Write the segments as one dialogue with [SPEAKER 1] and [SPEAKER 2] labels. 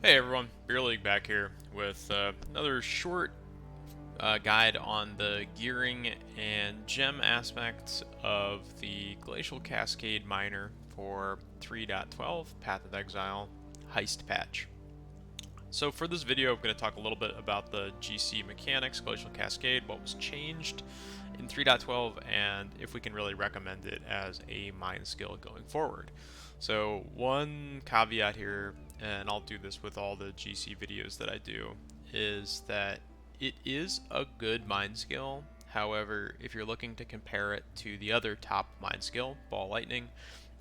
[SPEAKER 1] Hey everyone, Beer League back here with another short guide on the gearing and gem aspects of the Glacial Cascade Miner for 3.12 Path of Exile Heist Patch. So for this video, I'm going to talk a little bit about the GC mechanics, Glacial Cascade, what was changed in 3.12, and if we can really recommend it as a mine skill going forward. So one caveat here, and I'll do this with all the GC videos that I do, is that it is a good mine skill. However, if you're looking to compare it to the other top mine skill, Ball Lightning,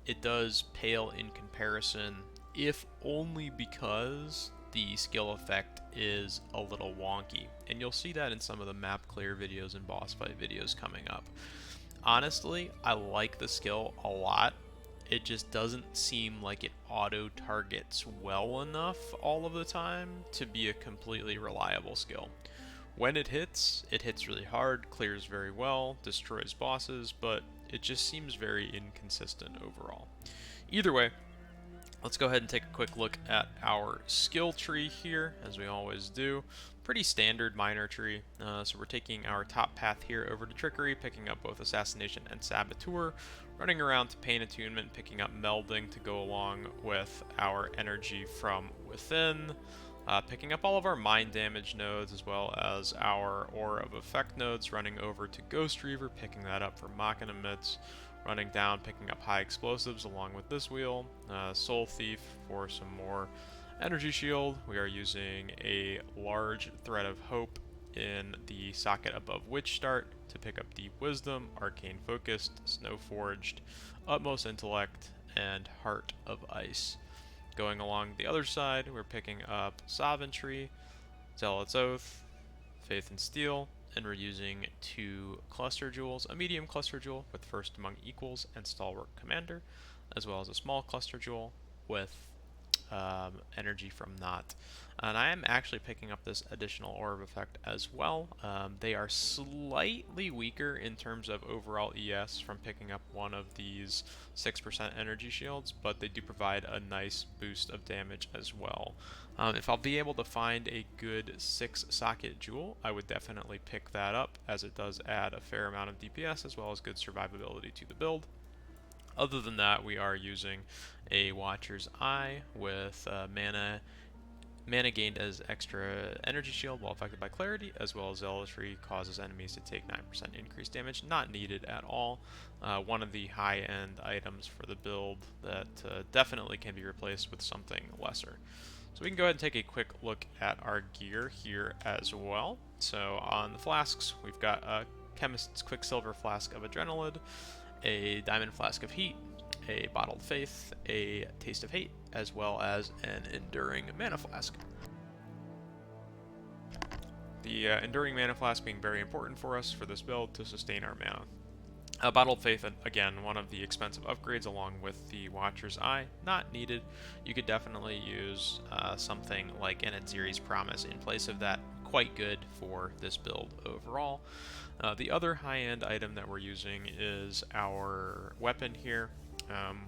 [SPEAKER 1] it does pale in comparison, if only because the skill effect is a little wonky. And you'll see that in some of the map clear videos and boss fight videos coming up. Honestly, I like the skill a lot. It just doesn't seem like it auto targets well enough all of the time to be a completely reliable skill. When it hits really hard, clears very well, destroys bosses, but it just seems very inconsistent overall. Either way, let's go ahead and take a quick look at our skill tree here, as we always do. Pretty standard miner tree. So we're taking our top path here over to Trickery, picking up both Assassination and Saboteur, running around to Pain Attunement, picking up Melding to go along with our Energy from Within, picking up all of our Mind Damage nodes as well as our Aura of Effect nodes, running over to Ghost Reaver, picking that up for Machina Emits, running down, picking up High Explosives along with this wheel, Soul Thief for some more Energy Shield. We are using a large Thread of Hope in the socket above Witch Start to pick up Deep Wisdom, Arcane Focused, Snow Forged, Utmost Intellect, and Heart of Ice. Going along the other side, we're picking up Sovereignty, Zealot's Oath, Faith and Steel, and we're using 2 cluster jewels, a medium cluster jewel with First Among Equals and Stalwart Commander, as well as a small cluster jewel with energy from Not. And I am actually picking up this additional orb effect as well. They are slightly weaker in terms of overall ES from picking up one of these 6% energy shields, but they do provide a nice boost of damage as well. If I'll be able to find a good 6 socket jewel, I would definitely pick that up, as it does add a fair amount of DPS as well as good survivability to the build. Other than that, we are using a Watcher's Eye with mana gained as extra energy shield while affected by clarity, as well as zealotry causes enemies to take 9% increased damage. Not needed at all. One of the high-end items for the build that definitely can be replaced with something lesser. So we can go ahead and take a quick look at our gear here as well. So on the flasks, we've got a Chemist's Quicksilver Flask of Adrenaline, a Diamond Flask of Heat, a Bottled Faith, a Taste of Hate, as well as an Enduring Mana Flask. The Enduring Mana Flask being very important for us for this build to sustain our mana. Bottled Faith, again, one of the expensive upgrades along with the Watcher's Eye. Not needed. You could definitely use something like an Adziri's Promise in place of that. Quite good for this build overall. The other high-end item that we're using is our weapon here.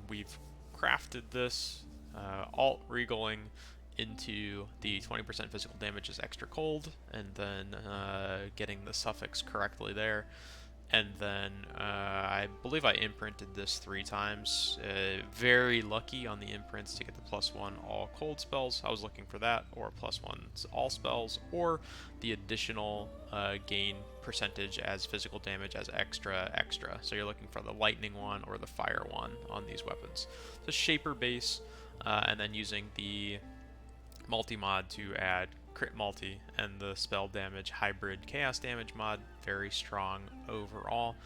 [SPEAKER 1] We've crafted this alt regaling into the 20% physical damage is extra cold, and then getting the suffix correctly there. And then I believe I imprinted this 3 times. Very lucky on the imprints to get the +1 all cold spells. I was looking for that, or +1 all spells, or the additional gain percentage as physical damage as extra. So you're looking for the lightning one or the fire one on these weapons. The shaper base, and then using the multi-mod to add crit multi and the spell damage hybrid chaos damage mod. Very strong overall.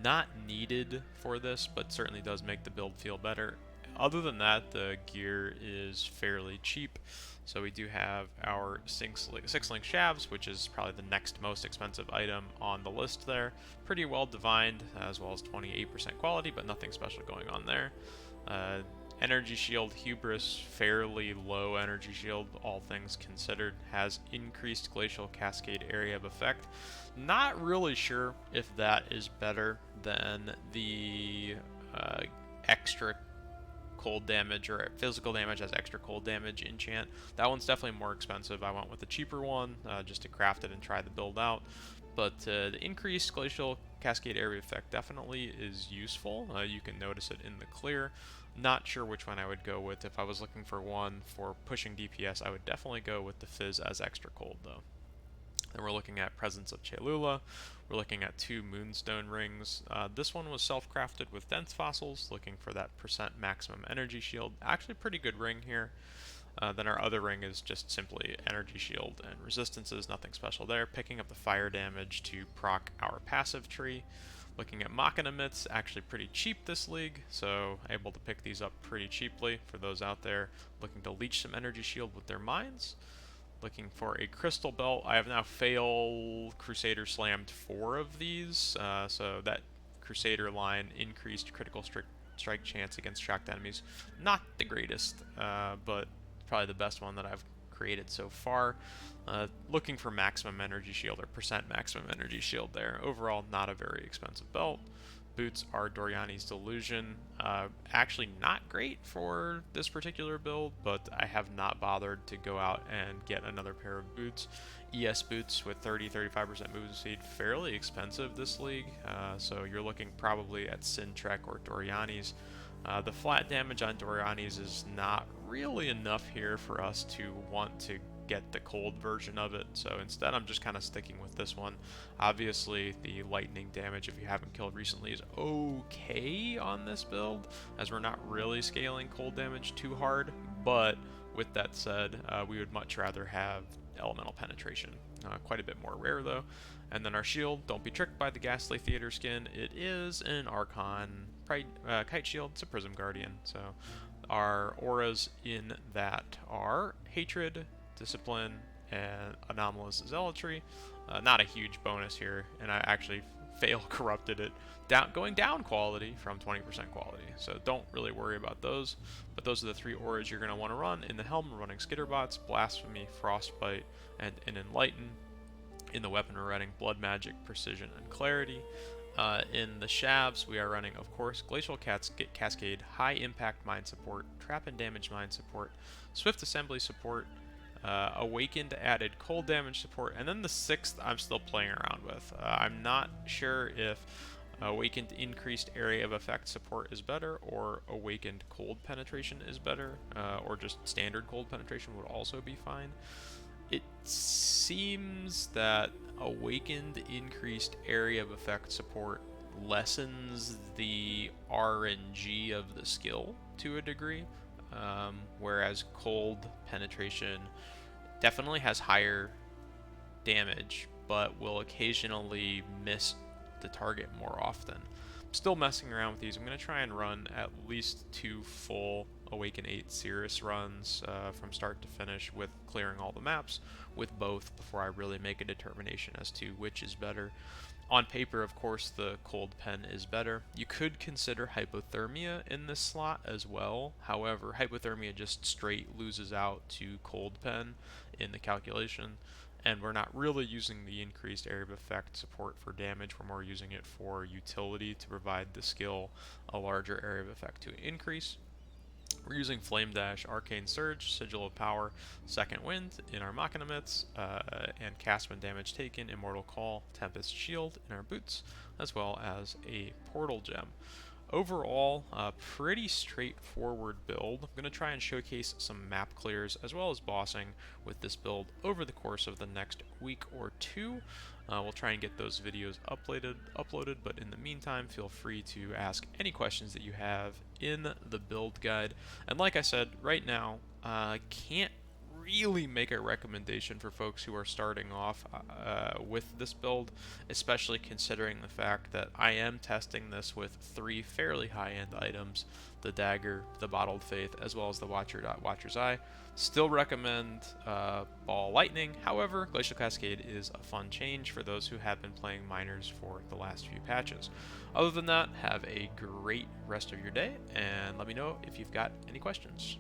[SPEAKER 1] Not needed for this, but certainly does make the build feel better. Other than that, the gear is fairly cheap. So we do have our 6-link shavs, which is probably the next most expensive item on the list there. Pretty well divined, as well as 28% quality, but nothing special going on there. Energy Shield Hubris, fairly low energy shield, all things considered, has increased Glacial Cascade area of effect. Not really sure if that is better than the extra cold damage or physical damage as extra cold damage enchant. That one's definitely more expensive. I went with the cheaper one just to craft it and try the build out. But the increased Glacial Cascade area effect definitely is useful. You can notice it in the clear. Not sure which one I would go with. If I was looking for one for pushing DPS, I would definitely go with the Fizz as extra cold though. Then we're looking at Presence of Cholula. We're looking at 2 Moonstone Rings. This one was self-crafted with Dense Fossils, looking for that % maximum energy shield. Actually pretty good ring here. Then our other ring is just simply energy shield and resistances, nothing special there. Picking up the fire damage to proc our passive tree. Looking at Machina Myths, actually pretty cheap this league, so able to pick these up pretty cheaply for those out there looking to leech some energy shield with their mines. Looking for a crystal belt. I have now Crusader slammed 4 of these, so that Crusader line increased critical strike chance against shocked enemies. Not the greatest, but probably the best one that I've created so far. Looking for maximum energy shield or % maximum energy shield there. Overall, not a very expensive belt. Boots are Doriani's Delusion. Actually not great for this particular build, but I have not bothered to go out and get another pair of boots. ES boots with 30-35% movement speed, fairly expensive this league, so you're looking probably at Sintrek or Doriani's. The flat damage on Doriani's is not really enough here for us to want to get the cold version of it, so instead I'm just kind of sticking with this one. Obviously the lightning damage, if you haven't killed recently, is okay on this build, as we're not really scaling cold damage too hard, but with that said, we would much rather have elemental penetration. Quite a bit more rare though. And then our shield, don't be tricked by the Ghastly Theater skin, it is an Archon Kite Shield, it's a Prism Guardian, so our auras in that are Hatred, Discipline, and Anomalous Zealotry. Not a huge bonus here, and I actually fail corrupted it, going down quality from 20% quality, so don't really worry about those. But those are the 3 auras you're going to want to run. In the helm, we're running Skitterbots, Blasphemy, Frostbite, and an Enlighten. In the weapon, we're running Blood Magic, Precision, and Clarity. In the Shavs, we are running, of course, Glacial Cascade, High Impact Mine Support, Trap and Damage Mine Support, Swift Assembly Support, Awakened added cold damage support, and then the 6th I'm still playing around with. I'm not sure if Awakened increased area of effect support is better, or Awakened cold penetration is better, or just standard cold penetration would also be fine. It seems that Awakened increased area of effect support lessens the RNG of the skill to a degree, whereas cold penetration definitely has higher damage, but will occasionally miss the target more often. I'm still messing around with these. I'm going to try and run at least 2 full Awaken 8 Cirrus runs from start to finish, with clearing all the maps with both before I really make a determination as to which is better. On paper, of course, the cold pen is better. You could consider Hypothermia in this slot as well. However, Hypothermia just straight loses out to cold pen in the calculation, and we're not really using the increased area of effect support for damage. We're more using it for utility to provide the skill a larger area of effect to increase. We're using Flame Dash, Arcane Surge, Sigil of Power, Second Wind in our Machina Myths, and cast when damage taken, Immortal Call, Tempest Shield in our boots, as well as a Portal Gem. Overall, pretty straightforward build. I'm going to try and showcase some map clears as well as bossing with this build over the course of the next week or 2. We'll try and get those videos uploaded, but in the meantime, feel free to ask any questions that you have in the build guide. And like I said, right now, can't really make a recommendation for folks who are starting off with this build, especially considering the fact that I am testing this with 3 fairly high-end items: the Dagger, the Bottled Faith, as well as the Watcher's Eye. Still recommend Ball Lightning. However, Glacial Cascade is a fun change for those who have been playing miners for the last few patches. Other than that, have a great rest of your day, and let me know if you've got any questions.